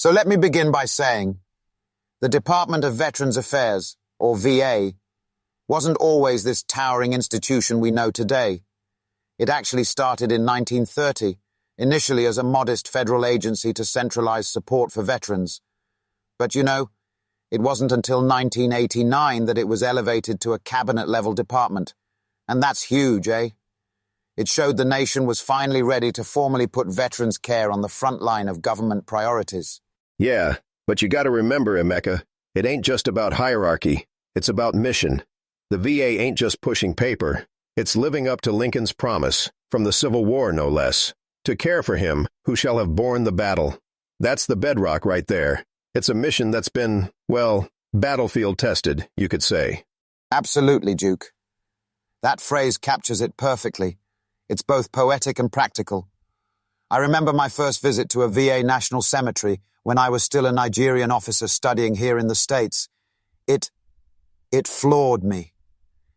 So let me begin by saying, the Department of Veterans Affairs, or VA, wasn't always this towering institution we know today. It actually started in 1930, initially as a modest federal agency to centralize support for veterans. But you know, it wasn't until 1989 that it was elevated to a cabinet-level department. And that's huge, eh? It showed the nation was finally ready to formally put veterans' care on the front line of government priorities. Yeah, but you gotta remember, Emeka, it ain't just about hierarchy, it's about mission. The VA ain't just pushing paper, it's living up to Lincoln's promise, from the Civil War no less, to care for him who shall have borne the battle. That's the bedrock right there. It's a mission that's been, well, battlefield tested, you could say. Absolutely, Duke. That phrase captures it perfectly. It's both poetic and practical. I remember my first visit to a VA National Cemetery when I was still a Nigerian officer studying here in the States. It floored me.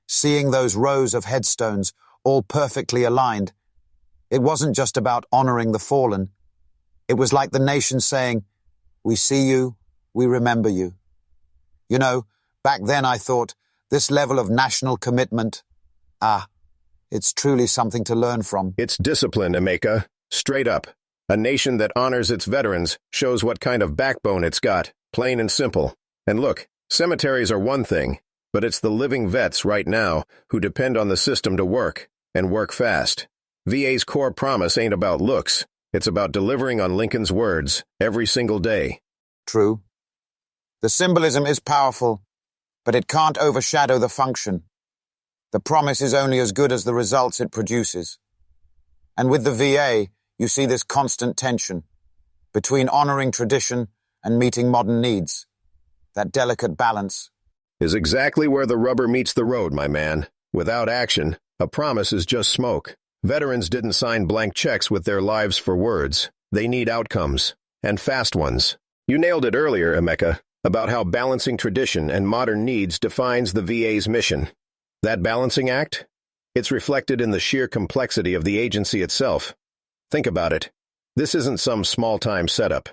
Seeing those rows of headstones, all perfectly aligned, it wasn't just about honoring the fallen. It was like the nation saying, "We see you, we remember you." You know, back then I thought, this level of national commitment, it's truly something to learn from. It's discipline, Emeka. Straight up. A nation that honors its veterans shows what kind of backbone it's got, plain and simple. And look, cemeteries are one thing, but it's the living vets right now who depend on the system to work, and work fast. VA's core promise ain't about looks. It's about delivering on Lincoln's words every single day. True. The symbolism is powerful, but it can't overshadow the function. The promise is only as good as the results it produces. And with the VA, you see this constant tension between honoring tradition and meeting modern needs. That delicate balance is exactly where the rubber meets the road, my man. Without action, a promise is just smoke. Veterans didn't sign blank checks with their lives for words. They need outcomes, and fast ones. You nailed it earlier, Emeka, about how balancing tradition and modern needs defines the VA's mission. That balancing act? It's reflected in the sheer complexity of the agency itself. Think about it. This isn't some small-time setup.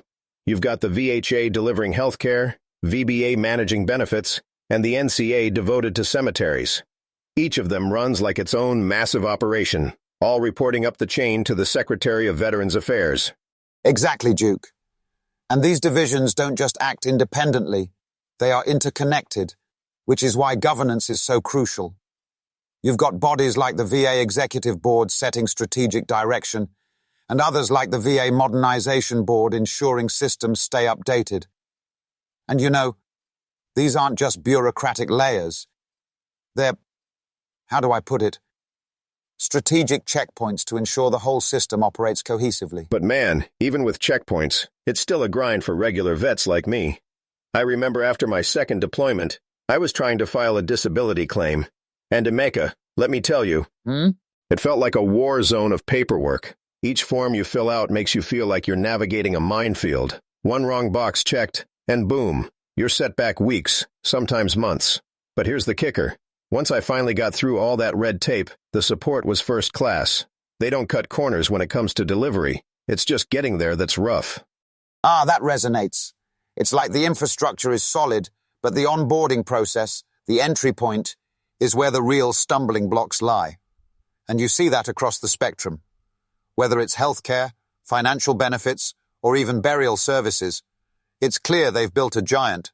You've got the VHA delivering healthcare, VBA managing benefits, and the NCA devoted to cemeteries. Each of them runs like its own massive operation, all reporting up the chain to the Secretary of Veterans Affairs. Exactly, Duke. And these divisions don't just act independently. They are interconnected, which is why governance is so crucial. You've got bodies like the VA Executive Board setting strategic direction, and others like the VA Modernization Board ensuring systems stay updated. And you know, these aren't just bureaucratic layers. They're, how do I put it, strategic checkpoints to ensure the whole system operates cohesively. But man, even with checkpoints, it's still a grind for regular vets like me. I remember after my second deployment, I was trying to file a disability claim. And Emeka, let me tell you, it felt like a war zone of paperwork. Each form you fill out makes you feel like you're navigating a minefield. One wrong box checked, and boom, you're set back weeks, sometimes months. But here's the kicker. Once I finally got through all that red tape, the support was first class. They don't cut corners when it comes to delivery. It's just getting there that's rough. That resonates. It's like the infrastructure is solid, but the onboarding process, the entry point, is where the real stumbling blocks lie. And you see that across the spectrum. Whether it's healthcare, financial benefits, or even burial services, it's clear they've built a giant.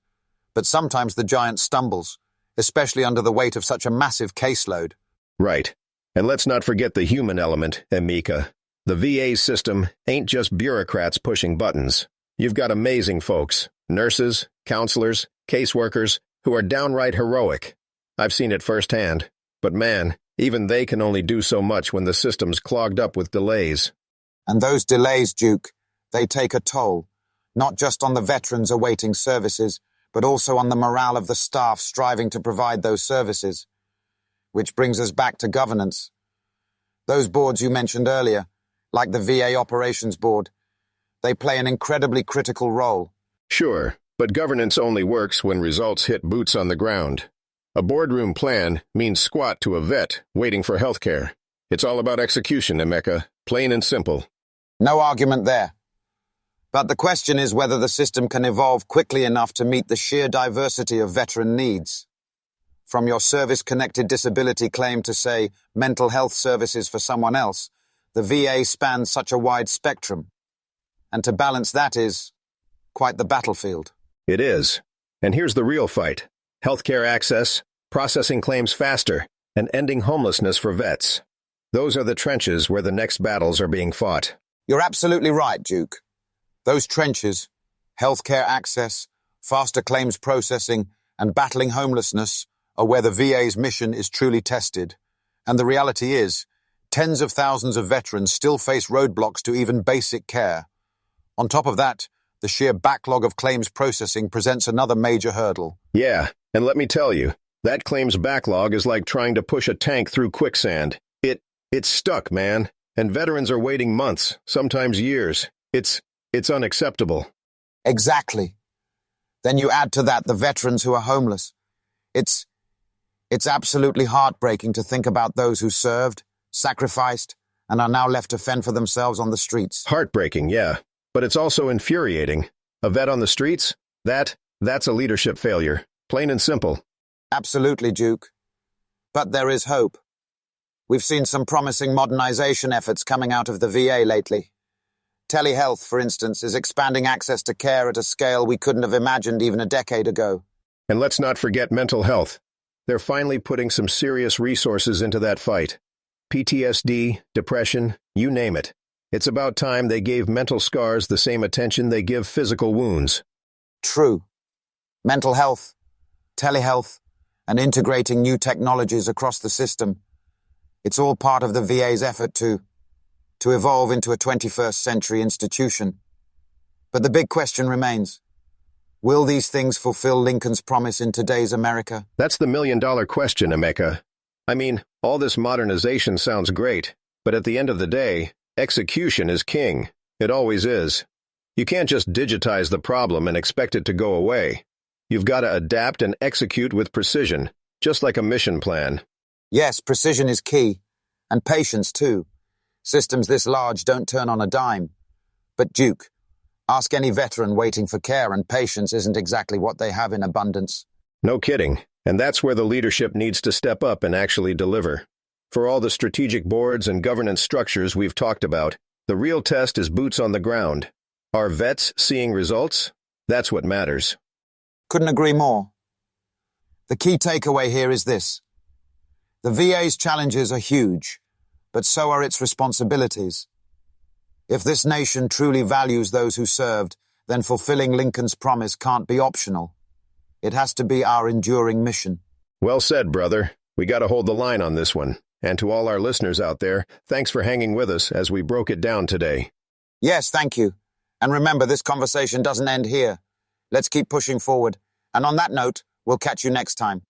But sometimes the giant stumbles, especially under the weight of such a massive caseload. Right. And let's not forget the human element, Emeka. The VA system ain't just bureaucrats pushing buttons. You've got amazing folks, nurses, counselors, caseworkers, who are downright heroic. I've seen it firsthand. But man, even they can only do so much when the system's clogged up with delays. And those delays, Duke, they take a toll, not just on the veterans awaiting services, but also on the morale of the staff striving to provide those services. Which brings us back to governance. Those boards you mentioned earlier, like the VA Operations Board, they play an incredibly critical role. Sure, but governance only works when results hit boots on the ground. A boardroom plan means squat to a vet waiting for health care. It's all about execution, Emeka, plain and simple. No argument there. But the question is whether the system can evolve quickly enough to meet the sheer diversity of veteran needs. From your service-connected disability claim to, say, mental health services for someone else, the VA spans such a wide spectrum. And to balance that is quite the battlefield. It is. And here's the real fight. Healthcare access, processing claims faster, and ending homelessness for vets. Those are the trenches where the next battles are being fought. You're absolutely right, Duke. Those trenches, healthcare access, faster claims processing, and battling homelessness are where the VA's mission is truly tested. And the reality is, tens of thousands of veterans still face roadblocks to even basic care. On top of that, the sheer backlog of claims processing presents another major hurdle. Yeah, and let me tell you, that claims backlog is like trying to push a tank through quicksand. It's stuck, man. And veterans are waiting months, sometimes years. It's unacceptable. Exactly. Then you add to that the veterans who are homeless. It's absolutely heartbreaking to think about those who served, sacrificed, and are now left to fend for themselves on the streets. Heartbreaking, yeah. But it's also infuriating. A vet on the streets? That's a leadership failure. Plain and simple. Absolutely, Duke. But there is hope. We've seen some promising modernization efforts coming out of the VA lately. Telehealth, for instance, is expanding access to care at a scale we couldn't have imagined even a decade ago. And let's not forget mental health. They're finally putting some serious resources into that fight. PTSD, depression, you name it. It's about time they gave mental scars the same attention they give physical wounds. True. Mental health, telehealth, and integrating new technologies across the system. It's all part of the VA's effort to evolve into a 21st century institution. But the big question remains, will these things fulfill Lincoln's promise in today's America? That's the million-dollar question, Emeka. I mean, all this modernization sounds great, but at the end of the day, execution is king. It always is. You can't just digitize the problem and expect it to go away. You've got to adapt and execute with precision, just like a mission plan. Yes, precision is key. And patience, too. Systems this large don't turn on a dime. But Duke, ask any veteran waiting for care, and patience isn't exactly what they have in abundance. No kidding. And that's where the leadership needs to step up and actually deliver. For all the strategic boards and governance structures we've talked about, the real test is boots on the ground. Are vets seeing results? That's what matters. Couldn't agree more. The key takeaway here is this. The VA's challenges are huge, but so are its responsibilities. If this nation truly values those who served, then fulfilling Lincoln's promise can't be optional. It has to be our enduring mission. Well said, brother. We got to hold the line on this one. And to all our listeners out there, thanks for hanging with us as we broke it down today. Yes, thank you. And remember, this conversation doesn't end here. Let's keep pushing forward. And on that note, we'll catch you next time.